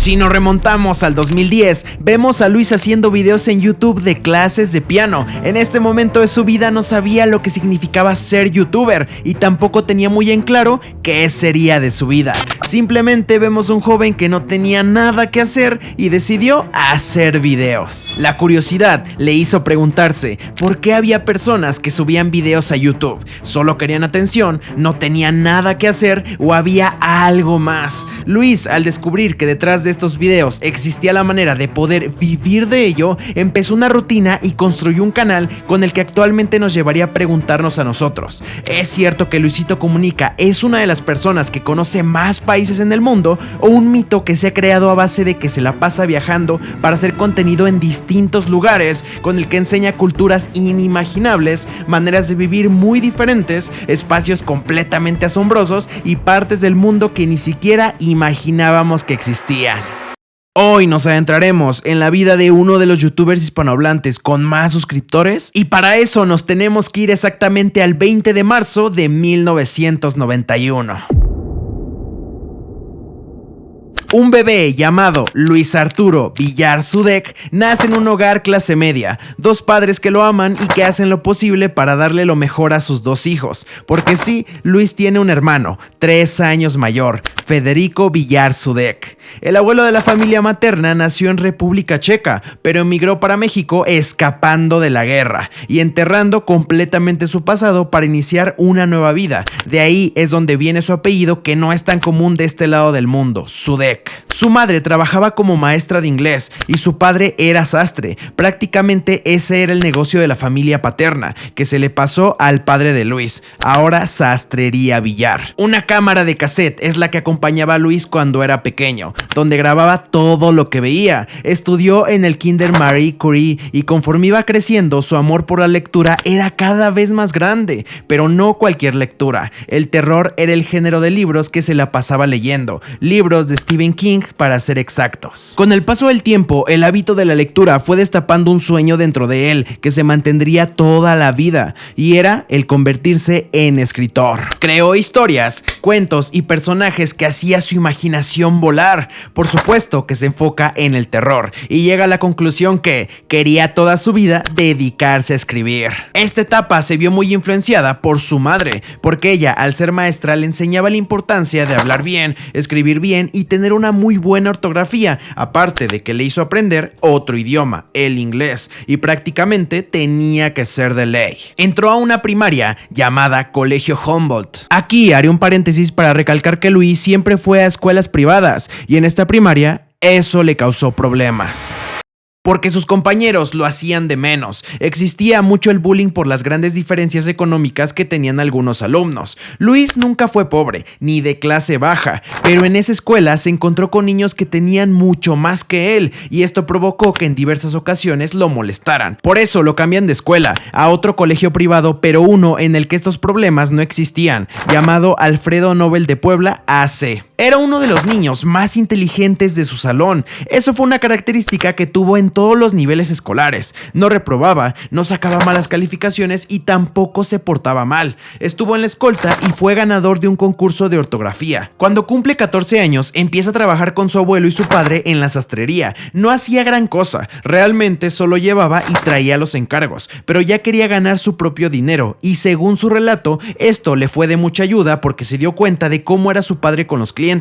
Si nos remontamos al 2010, vemos a Luis haciendo videos en YouTube de clases de piano. En este momento de su vida no sabía lo que significaba ser youtuber y tampoco tenía muy en claro qué sería de su vida. Simplemente vemos un joven que no tenía nada que hacer y decidió hacer videos. La curiosidad le hizo preguntarse por qué había personas que subían videos a YouTube. ¿Solo querían atención, no tenían nada que hacer o había algo más? Luis, al descubrir que detrás de estos videos existía la manera de poder vivir de ello, empezó una rutina y construyó un canal con el que actualmente nos llevaría a preguntarnos a nosotros: ¿es cierto que Luisito Comunica es una de las personas que conoce más países en el mundo, o un mito que se ha creado a base de que se la pasa viajando para hacer contenido en distintos lugares, con el que enseña culturas inimaginables, maneras de vivir muy diferentes, espacios completamente asombrosos y partes del mundo que ni siquiera imaginábamos que existían? Hoy nos adentraremos en la vida de uno de los youtubers hispanohablantes con más suscriptores, y para eso nos tenemos que ir exactamente al 20 de marzo de 1991. Un bebé llamado Luis Arturo Villar Zúdek nace en un hogar clase media, dos padres que lo aman y que hacen lo posible para darle lo mejor a sus dos hijos, porque sí, Luis tiene un hermano, 3 años mayor, Federico Villar Zúdek. El abuelo de la familia materna nació en República Checa, pero emigró para México escapando de la guerra y enterrando completamente su pasado para iniciar una nueva vida. De ahí es donde viene su apellido, que no es tan común de este lado del mundo, Zúdek. Su madre trabajaba como maestra de inglés y su padre era sastre. Prácticamente ese era el negocio de la familia paterna, que se le pasó al padre de Luis, ahora Sastrería Villar. Una cámara de cassette es la que acompañaba a Luis cuando era pequeño, donde grababa todo lo que veía. Estudió en el Kinder Marie Curie y conforme iba creciendo, su amor por la lectura era cada vez más grande, pero no cualquier lectura. El terror era el género de libros que se la pasaba leyendo, libros de Stephen King para ser exactos. Con el paso del tiempo, el hábito de la lectura fue destapando un sueño dentro de él que se mantendría toda la vida, y era el convertirse en escritor. Creó historias, cuentos y personajes que hacía su imaginación volar. Por supuesto que se enfoca en el terror y llega a la conclusión que quería toda su vida dedicarse a escribir. Esta etapa se vio muy influenciada por su madre, porque ella, al ser maestra, le enseñaba la importancia de hablar bien, escribir bien y tener una muy buena ortografía, aparte de que le hizo aprender otro idioma, el inglés, y prácticamente tenía que ser de ley. Entró a una primaria llamada Colegio Humboldt. Aquí haré un paréntesis para recalcar que Luis siempre fue a escuelas privadas, y en esta primaria eso le causó problemas, porque sus compañeros lo hacían de menos. Existía mucho el bullying por las grandes diferencias económicas que tenían algunos alumnos. Luis nunca fue pobre, ni de clase baja, pero en esa escuela se encontró con niños que tenían mucho más que él, y esto provocó que en diversas ocasiones lo molestaran. Por eso lo cambian de escuela a otro colegio privado, pero uno en el que estos problemas no existían, llamado Alfredo Nobel de Puebla, AC. Era uno de los niños más inteligentes de su salón. Eso fue una característica que tuvo en todos los niveles escolares. No reprobaba, no sacaba malas calificaciones y tampoco se portaba mal. Estuvo en la escolta y fue ganador de un concurso de ortografía. Cuando cumple 14 años, empieza a trabajar con su abuelo y su padre en la sastrería. No hacía gran cosa, realmente solo llevaba y traía los encargos, pero ya quería ganar su propio dinero, y según su relato, esto le fue de mucha ayuda porque se dio cuenta de cómo era su padre con los clientes.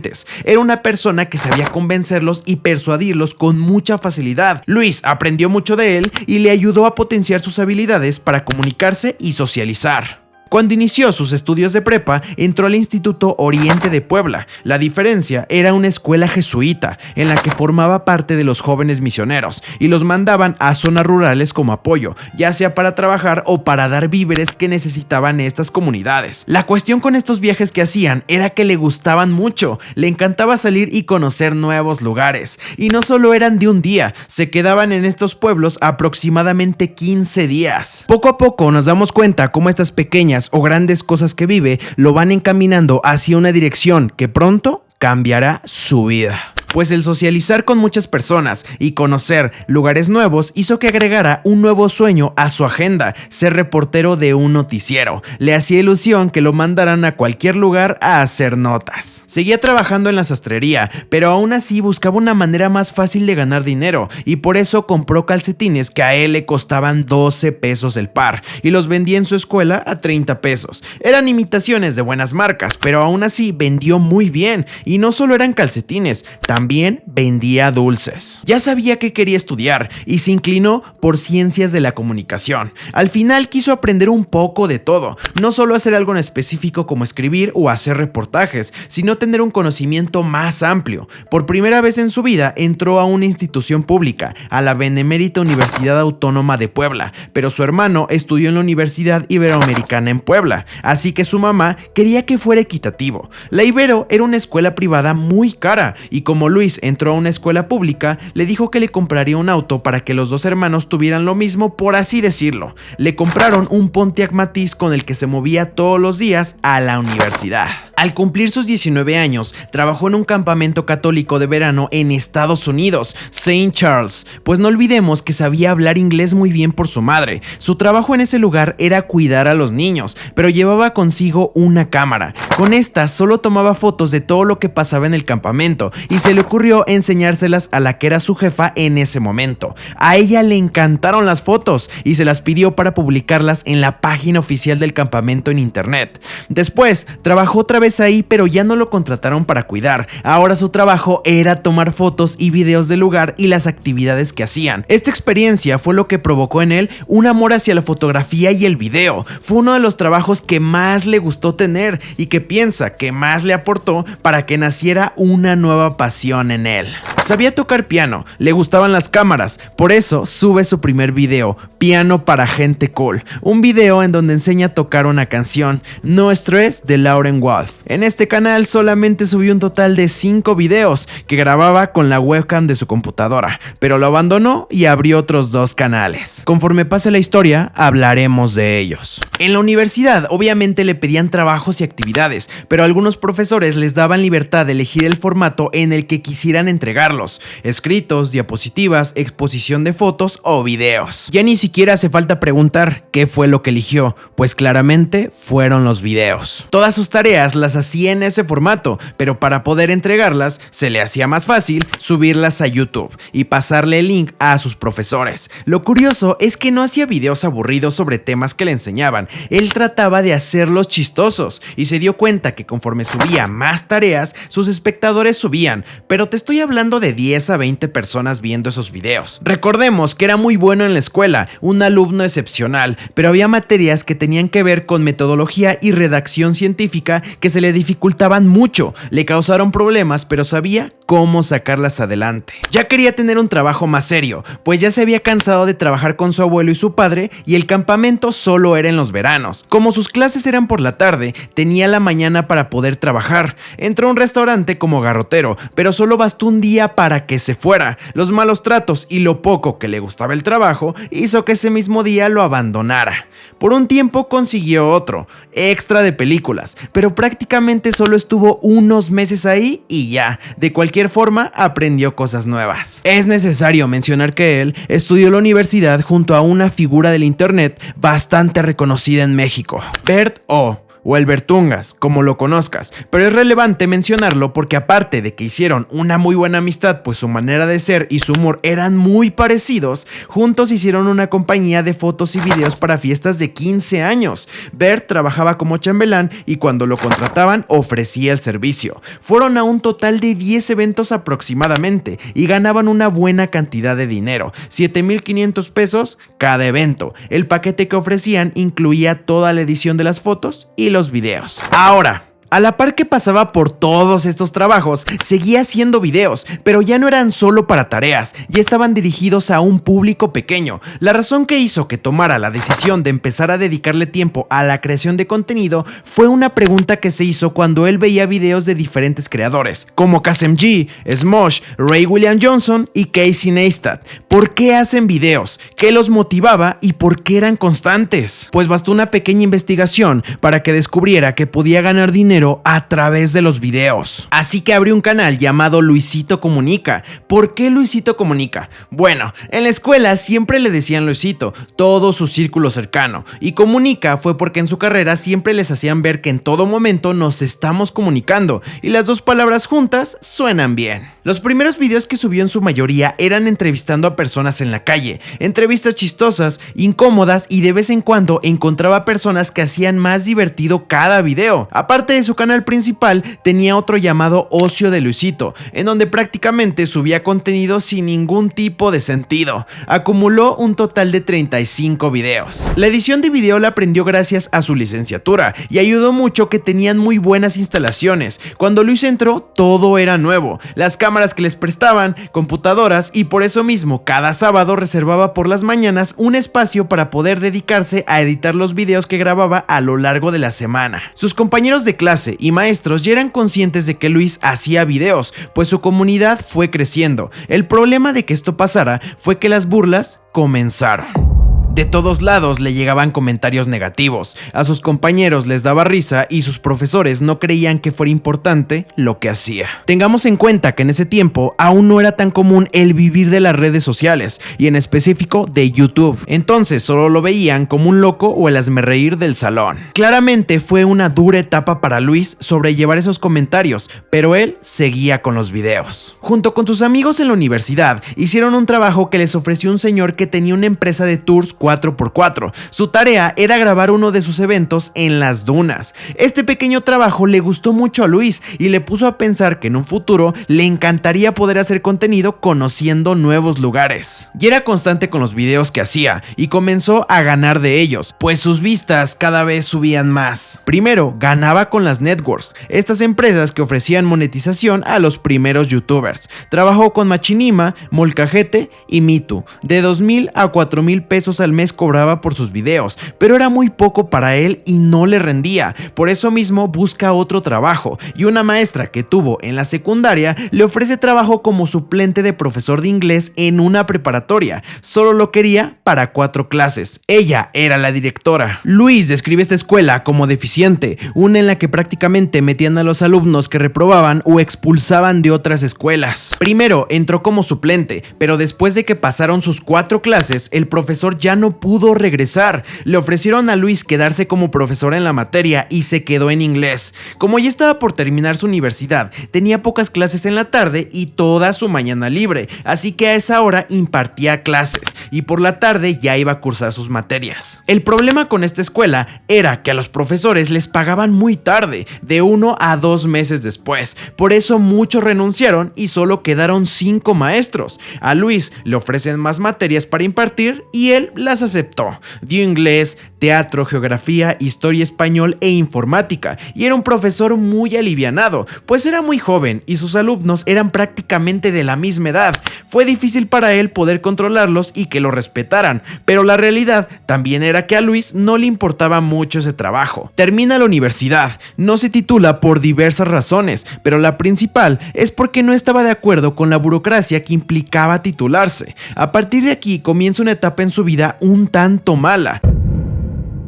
Era una persona que sabía convencerlos y persuadirlos con mucha facilidad. Luis aprendió mucho de él y le ayudó a potenciar sus habilidades para comunicarse y socializar. Cuando inició sus estudios de prepa, entró al Instituto Oriente de Puebla. La diferencia era una escuela jesuita, en la que formaba parte de los jóvenes misioneros, y los mandaban a zonas rurales como apoyo, ya sea para trabajar o para dar víveres que necesitaban estas comunidades. La cuestión con estos viajes que hacían era que le gustaban mucho, le encantaba salir y conocer nuevos lugares, y no solo eran de un día, se quedaban en estos pueblos aproximadamente 15 días. Poco a poco nos damos cuenta cómo estas pequeñas o grandes cosas que vive lo van encaminando hacia una dirección que pronto cambiará su vida. pues el socializar con muchas personas y conocer lugares nuevos hizo que agregara un nuevo sueño a su agenda: ser reportero de un noticiero. Le hacía ilusión que lo mandaran a cualquier lugar a hacer notas. Seguía trabajando en la sastrería, pero aún así buscaba una manera más fácil de ganar dinero, y por eso compró calcetines que a él le costaban 12 pesos el par y los vendía en su escuela a 30 pesos. Eran imitaciones de buenas marcas, pero aún así vendió muy bien, y no solo eran calcetines, también vendía dulces. Ya sabía que quería estudiar y se inclinó por ciencias de la comunicación. Al final quiso aprender un poco de todo, no solo hacer algo en específico como escribir o hacer reportajes, sino tener un conocimiento más amplio. Por primera vez en su vida entró a una institución pública, a la Benemérita Universidad Autónoma de Puebla, pero su hermano estudió en la Universidad Iberoamericana en Puebla, así que su mamá quería que fuera equitativo. La Ibero era una escuela privada muy cara, y como Luis entró a una escuela pública, le dijo que le compraría un auto para que los dos hermanos tuvieran lo mismo, por así decirlo. Le compraron un Pontiac Matiz con el que se movía todos los días a la universidad. Al cumplir sus 19 años, trabajó en un campamento católico de verano en Estados Unidos, St. Charles, pues no olvidemos que sabía hablar inglés muy bien por su madre. Su trabajo en ese lugar era cuidar a los niños, pero llevaba consigo una cámara. Con esta solo tomaba fotos de todo lo que pasaba en el campamento, y se le ocurrió enseñárselas a la que era su jefa en ese momento. A ella le encantaron las fotos y se las pidió para publicarlas en la página oficial del campamento en internet. Después trabajó otra vez ahí, pero ya no lo contrataron para cuidar. Ahora su trabajo era tomar fotos y videos del lugar y las actividades que hacían. Esta experiencia fue lo que provocó en él un amor hacia la fotografía y el video. Fue uno de los trabajos que más le gustó tener y que piensa que más le aportó para que naciera una nueva pasión en él. Sabía tocar piano, le gustaban las cámaras, por eso sube su primer video, Piano para Gente Cool, un video en donde enseña a tocar una canción, No Stress, de Lauren Wolf. En este canal solamente subió un total de 5 videos que grababa con la webcam de su computadora, pero lo abandonó y abrió otros 2 canales. Conforme pase la historia, hablaremos de ellos. En la universidad, obviamente le pedían trabajos y actividades, pero algunos profesores les daban libertad de elegir el formato en el que quisieran entregarlos: escritos, diapositivas, exposición de fotos o videos. Ya ni siquiera hace falta preguntar qué fue lo que eligió, pues claramente fueron los videos. Todas sus tareas las hacía en ese formato, pero para poder entregarlas se le hacía más fácil subirlas a YouTube y pasarle el link a sus profesores. Lo curioso es que no hacía videos aburridos sobre temas que le enseñaban, él trataba de hacerlos chistosos, y se dio cuenta que conforme subía más tareas, sus espectadores subían, pero te estoy hablando de 10 a 20 personas viendo esos videos. Recordemos que era muy bueno en la escuela, un alumno excepcional, pero había materias que tenían que ver con metodología y redacción científica que se le dificultaban mucho, le causaron problemas, pero sabía cómo sacarlas adelante. Ya quería tener un trabajo más serio, pues ya se había cansado de trabajar con su abuelo y su padre, y el campamento solo era en los veranos. Como sus clases eran por la tarde, tenía la mañana para poder trabajar. Entró a un restaurante como garrotero, pero solo bastó un día para que se fuera. Los malos tratos y lo poco que le gustaba el trabajo hizo que ese mismo día lo abandonara. Por un tiempo consiguió otro, extra de películas, pero prácticamente solo estuvo unos meses ahí y ya. De cualquier forma, aprendió cosas nuevas. Es necesario mencionar que él estudió en la universidad junto a una figura del internet bastante reconocida en México, Bert o el Bertungas, como lo conozcas, pero es relevante mencionarlo porque aparte de que hicieron una muy buena amistad, pues su manera de ser y su humor eran muy parecidos, juntos hicieron una compañía de fotos y videos para fiestas de 15 años. Bert trabajaba como chambelán y cuando lo contrataban ofrecía el servicio. Fueron a un total de 10 eventos aproximadamente y ganaban una buena cantidad de dinero, 7,500 pesos cada evento. El paquete que ofrecían incluía toda la edición de las fotos y los videos. Ahora, a la par que pasaba por todos estos trabajos, seguía haciendo videos, pero ya no eran solo para tareas, ya estaban dirigidos a un público pequeño. La razón que hizo que tomara la decisión de empezar a dedicarle tiempo a la creación de contenido fue una pregunta que se hizo cuando él veía videos de diferentes creadores, como Kasem G, Smosh, Ray William Johnson y Casey Neistat. ¿Por qué hacen videos? ¿Qué los motivaba y por qué eran constantes? Pues bastó una pequeña investigación para que descubriera que podía ganar dinero dinero a través de los videos. Así que abrió un canal llamado Luisito Comunica. ¿Por qué Luisito Comunica? Bueno, en la escuela siempre le decían Luisito, todo su círculo cercano, y Comunica fue porque en su carrera siempre les hacían ver que en todo momento nos estamos comunicando, y las dos palabras juntas suenan bien. Los primeros videos que subió en su mayoría eran entrevistando a personas en la calle, entrevistas chistosas, incómodas, y de vez en cuando encontraba personas que hacían más divertido cada video. Aparte de su canal principal, tenía otro llamado Ocio de Luisito, en donde prácticamente subía contenido sin ningún tipo de sentido. Acumuló un total de 35 videos. La edición de video la aprendió gracias a su licenciatura y ayudó mucho que tenían muy buenas instalaciones. Cuando Luis entró, todo era nuevo, las cámaras que les prestaban, computadoras, y por eso mismo cada sábado reservaba por las mañanas un espacio para poder dedicarse a editar los videos que grababa a lo largo de la semana. Sus compañeros de clase y maestros ya eran conscientes de que Luis hacía videos, pues su comunidad fue creciendo. El problema de que esto pasara fue que las burlas comenzaron. De todos lados le llegaban comentarios negativos, a sus compañeros les daba risa y sus profesores no creían que fuera importante lo que hacía. Tengamos en cuenta que en ese tiempo aún no era tan común el vivir de las redes sociales y en específico de YouTube, entonces solo lo veían como un loco o el hazmerreír del salón. Claramente fue una dura etapa para Luis sobrellevar esos comentarios, pero él seguía con los videos. Junto con sus amigos en la universidad hicieron un trabajo que les ofreció un señor que tenía una empresa de tours 4x4. Su tarea era grabar uno de sus eventos en las dunas. Este pequeño trabajo le gustó mucho a Luis y le puso a pensar que en un futuro le encantaría poder hacer contenido conociendo nuevos lugares. Y era constante con los videos que hacía y comenzó a ganar de ellos, pues sus vistas cada vez subían más. Primero, ganaba con las networks, estas empresas que ofrecían monetización a los primeros youtubers. Trabajó con Machinima, Molcajete y Mitu. De 2,000 a 4,000 pesos al mes cobraba por sus videos, pero era muy poco para él y no le rendía. Por eso mismo busca otro trabajo, y una maestra que tuvo en la secundaria le ofrece trabajo como suplente de profesor de inglés en una preparatoria. Solo lo quería para 4 clases. Ella era la directora. Luis describe esta escuela como deficiente, una en la que prácticamente metían a los alumnos que reprobaban o expulsaban de otras escuelas. Primero entró como suplente, pero después de que pasaron sus 4 clases, el profesor ya no pudo regresar. Le ofrecieron a Luis quedarse como profesor en la materia y se quedó en inglés. Como ya estaba por terminar su universidad, tenía pocas clases en la tarde y toda su mañana libre, así que a esa hora impartía clases y por la tarde ya iba a cursar sus materias. El problema con esta escuela era que a los profesores les pagaban muy tarde, de 1 a 2 meses después. Por eso muchos renunciaron y solo quedaron 5 maestros. A Luis le ofrecen más materias para impartir y él las aceptó. Dio inglés, teatro, geografía, historia, español e informática, y era un profesor muy alivianado, pues era muy joven y sus alumnos eran prácticamente de la misma edad. Fue difícil para él poder controlarlos y que lo respetaran, pero la realidad también era que a Luis no le importaba mucho ese trabajo. Termina la universidad, no se titula por diversas razones, pero la principal es porque no estaba de acuerdo con la burocracia que implicaba titularse. A partir de aquí comienza una etapa en su vida un tanto mala,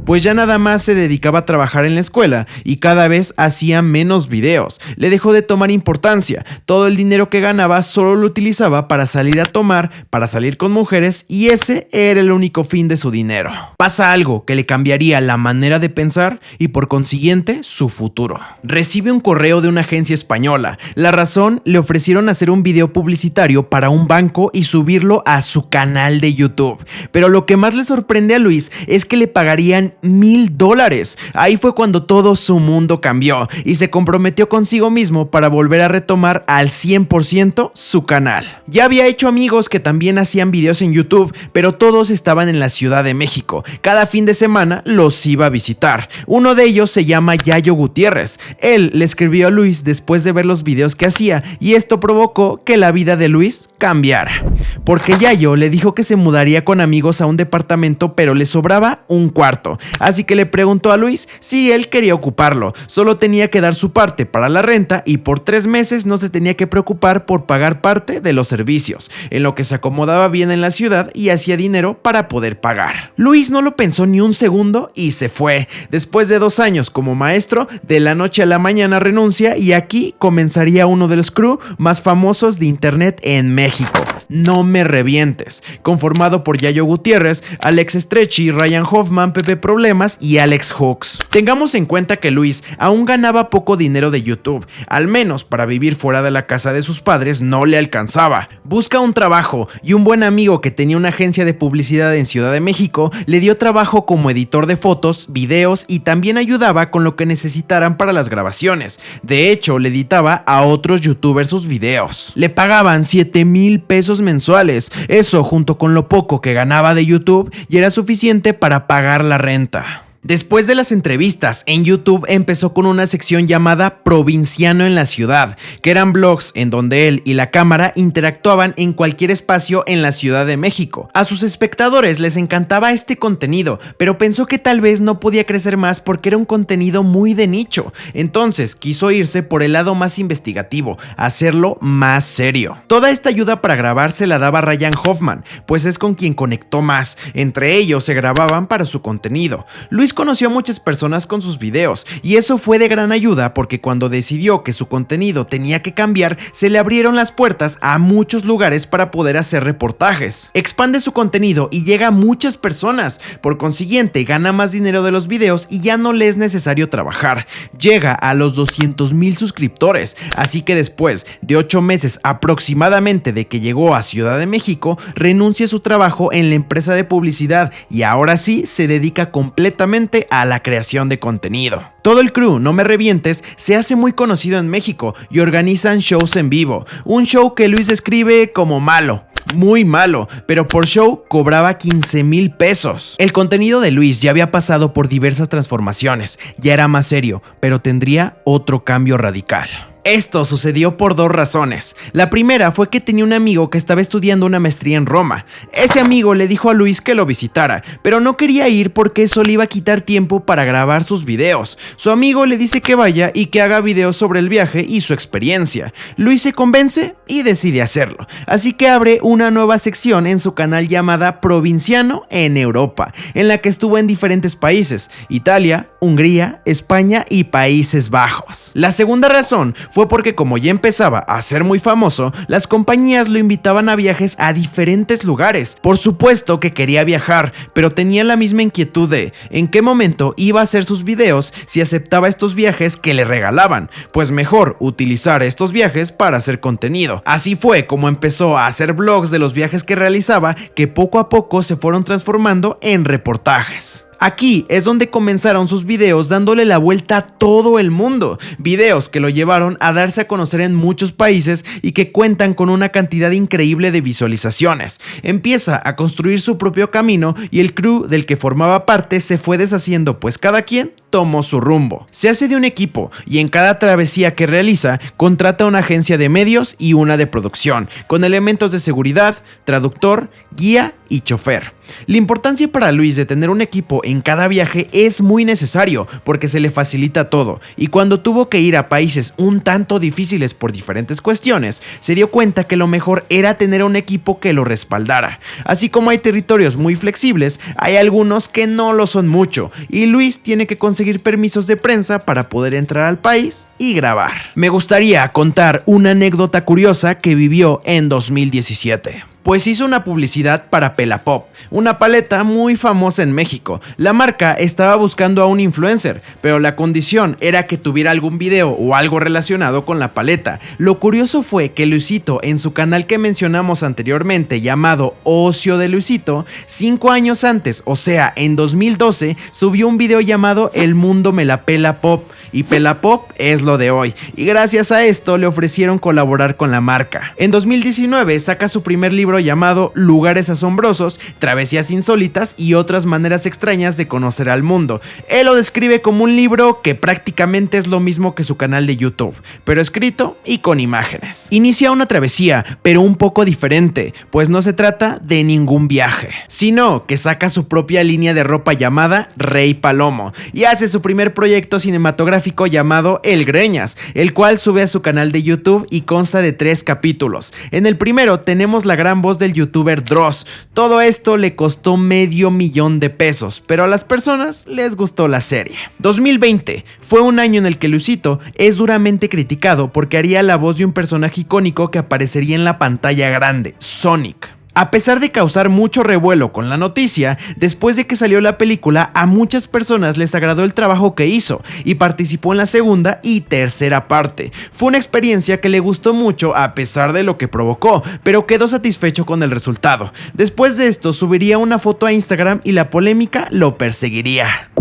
pues ya nada más se dedicaba a trabajar en la escuela y cada vez hacía menos videos. Le dejó de tomar importancia, todo el dinero que ganaba solo lo utilizaba para salir a tomar, para salir con mujeres, y ese era el único fin de su dinero. Pasa algo que le cambiaría la manera de pensar y por consiguiente su futuro. Recibe un correo de una agencia española. La razón: le ofrecieron hacer un video publicitario para un banco y subirlo a su canal de YouTube. Pero lo que más le sorprende a Luis es que le pagarían $1,000. Ahí fue cuando todo su mundo cambió y se comprometió consigo mismo para volver a retomar al 100% su canal. Ya había hecho amigos que también hacían videos en YouTube, pero todos estaban en la Ciudad de México. Cada fin de semana los iba a visitar. Uno de ellos se llama Yayo Gutiérrez. Él le escribió a Luis después de ver los videos que hacía, y esto provocó que la vida de Luis cambiara, porque Yayo le dijo que se mudaría con amigos a un departamento, pero le sobraba un cuarto. así que le preguntó a Luis si él quería ocuparlo. Solo tenía que dar su parte para la renta y por 3 meses no se tenía que preocupar por pagar parte de los servicios, en lo que se acomodaba bien en la ciudad y hacía dinero para poder pagar. Luis no lo pensó ni un segundo y se fue. Después de 2 años como maestro, de la noche a la mañana renuncia y aquí comenzaría uno de los crew más famosos de internet en México, No Me Revientes, conformado por Yayo Gutiérrez, Alex Stretchy, Ryan Hoffman, Pepe Problemas y Alex Hooks. Tengamos en cuenta que Luis aún ganaba poco dinero de YouTube, al menos para vivir fuera de la casa de sus padres no le alcanzaba. Busca un trabajo y un buen amigo que tenía una agencia de publicidad en Ciudad de México le dio trabajo como editor de fotos, videos y también ayudaba con lo que necesitaran para las grabaciones. De hecho, le editaba a otros youtubers sus videos. Le pagaban 7,000 pesos mensuales. Eso, junto con lo poco que ganaba de YouTube, ya era suficiente para pagar la renta. Después de las entrevistas en YouTube empezó con una sección llamada Provinciano en la Ciudad, que eran blogs en donde él y la cámara interactuaban en cualquier espacio en la Ciudad de México. A sus espectadores les encantaba este contenido, pero pensó que tal vez no podía crecer más porque era un contenido muy de nicho. Entonces quiso irse por el lado más investigativo, hacerlo más serio. Toda esta ayuda para grabar se la daba Ryan Hoffman, pues es con quien conectó más. Entre ellos se grababan para su contenido. Luis conoció a muchas personas con sus videos y eso fue de gran ayuda porque cuando decidió que su contenido tenía que cambiar, se le abrieron las puertas a muchos lugares para poder hacer reportajes. Expande su contenido y llega a muchas personas, por consiguiente gana más dinero de los videos y ya no le es necesario trabajar. Llega a los 200,000 suscriptores, así que después de 8 meses aproximadamente de que llegó a Ciudad de México, renuncia a su trabajo en la empresa de publicidad y ahora sí se dedica completamente a la creación de contenido. Todo el crew No Me Revientes se hace muy conocido en México y organizan shows en vivo, un show que Luis describe como malo. Muy malo, pero por show cobraba 15,000 pesos. El contenido de Luis ya había pasado por diversas transformaciones, ya era más serio, pero tendría otro cambio radical. Esto sucedió por 2 razones. La primera fue que tenía un amigo que estaba estudiando una maestría en Roma. Ese amigo le dijo a Luis que lo visitara, pero no quería ir porque eso le iba a quitar tiempo para grabar sus videos. Su amigo le dice que vaya y que haga videos sobre el viaje y su experiencia. Luis se convence y decide hacerlo, así que abre una nueva sección en su canal llamada Provinciano en Europa, en la que estuvo en diferentes países: Italia, Hungría, España y Países Bajos. La segunda razón fue porque como ya empezaba a ser muy famoso, las compañías lo invitaban a viajes a diferentes lugares. Por supuesto que quería viajar, pero tenía la misma inquietud de en qué momento iba a hacer sus videos si aceptaba estos viajes que le regalaban, pues mejor utilizar estos viajes para hacer contenido. Así fue como empezó a hacer vlogs de los viajes que realizaba, que poco a poco se fueron transformando en reportajes. Aquí es donde comenzaron sus videos dándole la vuelta a todo el mundo, videos que lo llevaron a darse a conocer en muchos países y que cuentan con una cantidad increíble de visualizaciones. Empieza a construir su propio camino y el crew del que formaba parte se fue deshaciendo, pues cada quien tomó su rumbo. Se hace de un equipo y en cada travesía que realiza contrata una agencia de medios y una de producción, con elementos de seguridad, traductor, guía y chofer. La importancia para Luis de tener un equipo en cada viaje es muy necesario porque se le facilita todo, y cuando tuvo que ir a países un tanto difíciles por diferentes cuestiones, se dio cuenta que lo mejor era tener un equipo que lo respaldara. Así como hay territorios muy flexibles, hay algunos que no lo son mucho, y Luis tiene que conseguir permisos de prensa para poder entrar al país y grabar. Me gustaría contar una anécdota curiosa que vivió en 2017. Pues hizo una publicidad para Pelapop, una paleta muy famosa en México. La marca estaba buscando a un influencer, pero la condición era que tuviera algún video o algo relacionado con la paleta. Lo curioso fue que Luisito, en su canal que mencionamos anteriormente llamado Ocio de Luisito, 5 años antes, o sea en 2012, subió un video llamado El Mundo Me La Pela Pop, y Pelapop es lo de hoy, y gracias a esto le ofrecieron colaborar con la marca. En 2019 saca su primer libro libro llamado Lugares asombrosos, travesías insólitas y otras maneras extrañas de conocer al mundo. Él lo describe como un libro que prácticamente es lo mismo que su canal de YouTube, pero escrito y con imágenes. Inicia una travesía, pero un poco diferente, pues no se trata de ningún viaje, sino que saca su propia línea de ropa llamada Rey Palomo y hace su primer proyecto cinematográfico llamado El Greñas, el cual sube a su canal de YouTube y consta de 3 capítulos. En el primero tenemos la gran voz del youtuber Dross. Todo esto le costó $500,000, pero a las personas les gustó la serie. 2020 fue un año en el que Luisito es duramente criticado porque haría la voz de un personaje icónico que aparecería en la pantalla grande, Sonic. A pesar de causar mucho revuelo con la noticia, después de que salió la película, a muchas personas les agradó el trabajo que hizo y participó en la segunda y tercera parte. Fue una experiencia que le gustó mucho a pesar de lo que provocó, pero quedó satisfecho con el resultado. Después de esto subiría una foto a Instagram y la polémica lo perseguiría.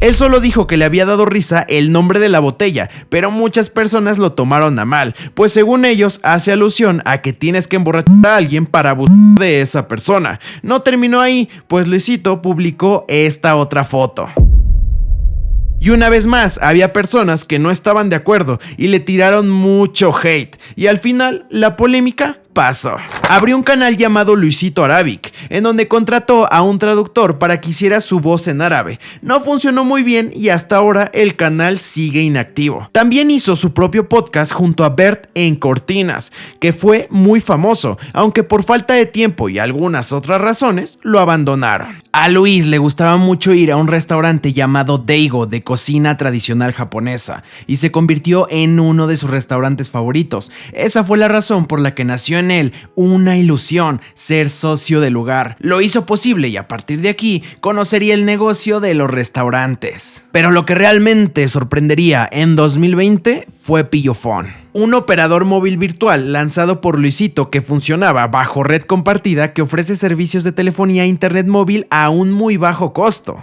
Él solo dijo que le había dado risa el nombre de la botella, pero muchas personas lo tomaron a mal, pues según ellos hace alusión a que tienes que emborrachar a alguien para abusar de esa persona. No terminó ahí, pues Luisito publicó esta otra foto. Y una vez más, había personas que no estaban de acuerdo y le tiraron mucho hate, y al final la polémica pasó. Abrió un canal llamado Luisito Arabic, en donde contrató a un traductor para que hiciera su voz en árabe. No funcionó muy bien y hasta ahora el canal sigue inactivo. También hizo su propio podcast junto a Bert en Cortinas, que fue muy famoso, aunque por falta de tiempo y algunas otras razones lo abandonaron. A Luis le gustaba mucho ir a un restaurante llamado Daigo de cocina tradicional japonesa y se convirtió en uno de sus restaurantes favoritos. Esa fue la razón por la que nació en él una ilusión, ser socio del lugar. Lo hizo posible y a partir de aquí conocería el negocio de los restaurantes. Pero lo que realmente sorprendería en 2020 fue Pillofón, un operador móvil virtual lanzado por Luisito que funcionaba bajo red compartida que ofrece servicios de telefonía e internet móvil a un muy bajo costo.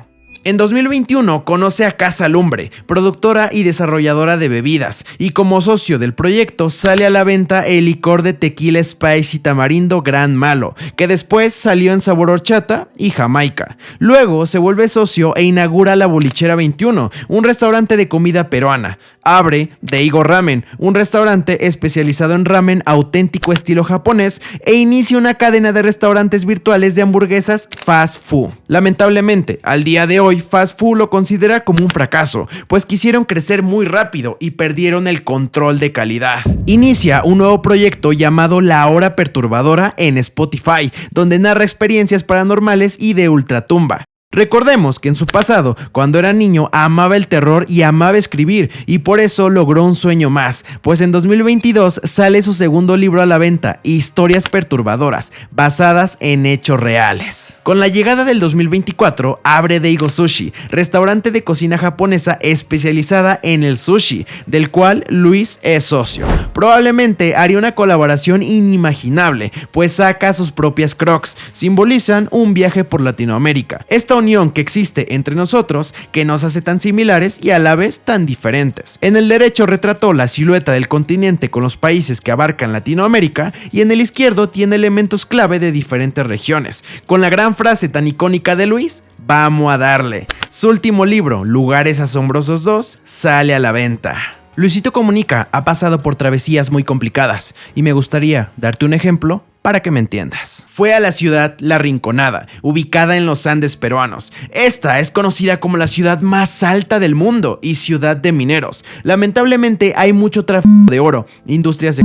En 2021 conoce a Casa Lumbre, productora y desarrolladora de bebidas, y como socio del proyecto sale a la venta el licor de tequila Spice y tamarindo Gran Malo, que después salió en sabor horchata y Jamaica. Luego se vuelve socio e inaugura La Bolichera 21, un restaurante de comida peruana. Abre Daigo Ramen, un restaurante especializado en ramen auténtico estilo japonés, e inicia una cadena de restaurantes virtuales de hamburguesas fast food. Lamentablemente, al día de hoy, fast food lo considera como un fracaso, pues quisieron crecer muy rápido y perdieron el control de calidad. Inicia un nuevo proyecto llamado La Hora Perturbadora en Spotify, donde narra experiencias paranormales y de ultratumba. Recordemos que en su pasado, cuando era niño, amaba el terror y amaba escribir, y por eso logró un sueño más, pues en 2022 sale su segundo libro a la venta, Historias Perturbadoras, basadas en hechos reales. Con la llegada del 2024, abre Daigo Sushi, restaurante de cocina japonesa especializada en el sushi, del cual Luis es socio. Probablemente haría una colaboración inimaginable, pues saca sus propias crocs, simbolizan un viaje por Latinoamérica. Esta unión que existe entre nosotros que nos hace tan similares y a la vez tan diferentes. En el derecho retrató la silueta del continente con los países que abarcan Latinoamérica y en el izquierdo tiene elementos clave de diferentes regiones, con la gran frase tan icónica de Luis: vamos a darle. Su último libro, Lugares Asombrosos 2, sale a la venta. Luisito Comunica ha pasado por travesías muy complicadas y me gustaría darte un ejemplo para que me entiendas. Fue a la ciudad La Rinconada, ubicada en los Andes peruanos. Esta es conocida como la ciudad más alta del mundo y ciudad de mineros. Lamentablemente hay mucho tráfico de oro, industrias de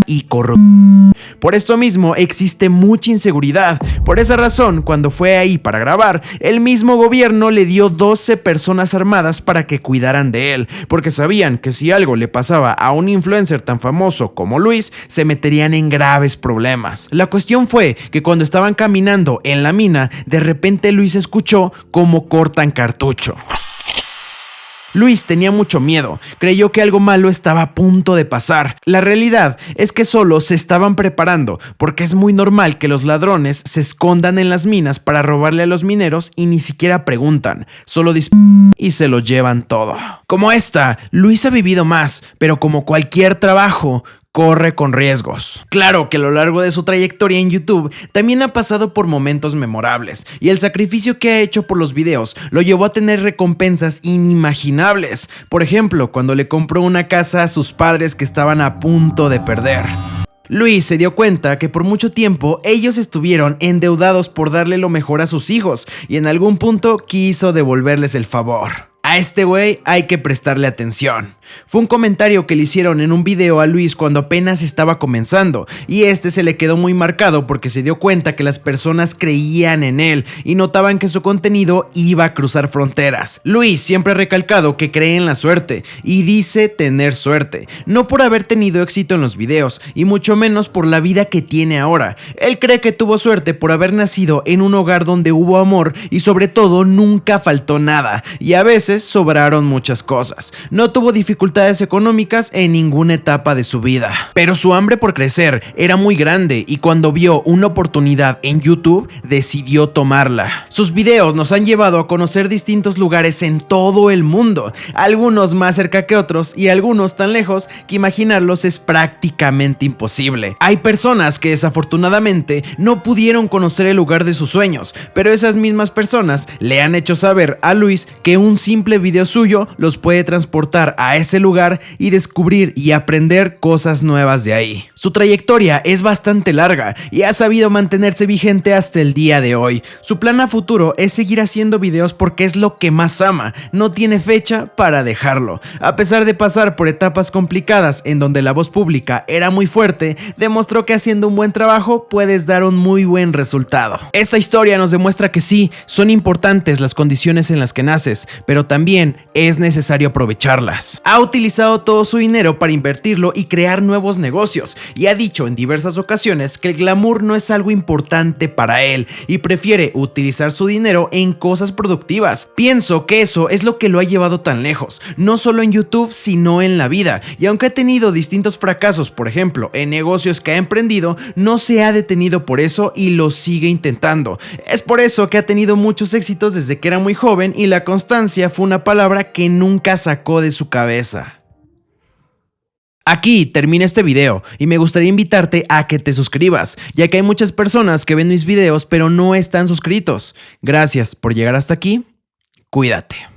y corrupción. Por esto mismo existe mucha inseguridad. Por esa razón, cuando fue ahí para grabar, el mismo gobierno le dio 12 personas armadas para que cuidaran de él, porque sabían que si algo le pasaba a un influencer tan famoso como Luis, se meterían en graves problemas. La cuestión fue que cuando estaban caminando en la mina, de repente Luis escuchó cómo cortan cartucho. Luis tenía mucho miedo, creyó que algo malo estaba a punto de pasar. La realidad es que solo se estaban preparando, porque es muy normal que los ladrones se escondan en las minas para robarle a los mineros y ni siquiera preguntan, solo disparan y se lo llevan todo. Como esta, Luis ha vivido más, pero como cualquier trabajo, corre con riesgos. Claro que a lo largo de su trayectoria en YouTube también ha pasado por momentos memorables, y el sacrificio que ha hecho por los videos lo llevó a tener recompensas inimaginables. Por ejemplo, cuando le compró una casa a sus padres que estaban a punto de perder. Luis se dio cuenta que por mucho tiempo ellos estuvieron endeudados por darle lo mejor a sus hijos, y en algún punto quiso devolverles el favor. A este güey hay que prestarle atención. Fue un comentario que le hicieron en un video a Luis cuando apenas estaba comenzando, y este se le quedó muy marcado porque se dio cuenta que las personas creían en él y notaban que su contenido iba a cruzar fronteras. Luis siempre ha recalcado que cree en la suerte y dice tener suerte, no por haber tenido éxito en los videos y mucho menos por la vida que tiene ahora. Él cree que tuvo suerte por haber nacido en un hogar donde hubo amor y sobre todo nunca faltó nada, y a veces sobraron muchas cosas. No tuvo dificultades económicas en ninguna etapa de su vida, pero su hambre por crecer era muy grande, y cuando vio una oportunidad en YouTube decidió tomarla. Sus videos nos han llevado a conocer distintos lugares en todo el mundo, algunos más cerca que otros y algunos tan lejos que imaginarlos es prácticamente imposible. Hay personas que desafortunadamente no pudieron conocer el lugar de sus sueños, pero esas mismas personas le han hecho saber a Luis que un simple video suyo los puede transportar a ese lugar y descubrir y aprender cosas nuevas de ahí. Su trayectoria es bastante larga y ha sabido mantenerse vigente hasta el día de hoy. Su plan a futuro es seguir haciendo videos porque es lo que más ama, no tiene fecha para dejarlo. A pesar de pasar por etapas complicadas en donde la voz pública era muy fuerte, demostró que haciendo un buen trabajo puedes dar un muy buen resultado. Esta historia nos demuestra que sí, son importantes las condiciones en las que naces, pero también es necesario aprovecharlas. Ha utilizado todo su dinero para invertirlo y crear nuevos negocios, y ha dicho en diversas ocasiones que el glamour no es algo importante para él y prefiere utilizar su dinero en cosas productivas. Pienso que eso es lo que lo ha llevado tan lejos, no solo en YouTube sino en la vida, y aunque ha tenido distintos fracasos, por ejemplo en negocios que ha emprendido, no se ha detenido por eso y lo sigue intentando. Es por eso que ha tenido muchos éxitos desde que era muy joven, y la constancia fue una palabra que nunca sacó de su cabeza. Aquí termina este video y me gustaría invitarte a que te suscribas, ya que hay muchas personas que ven mis videos pero no están suscritos. Gracias por llegar hasta aquí, cuídate.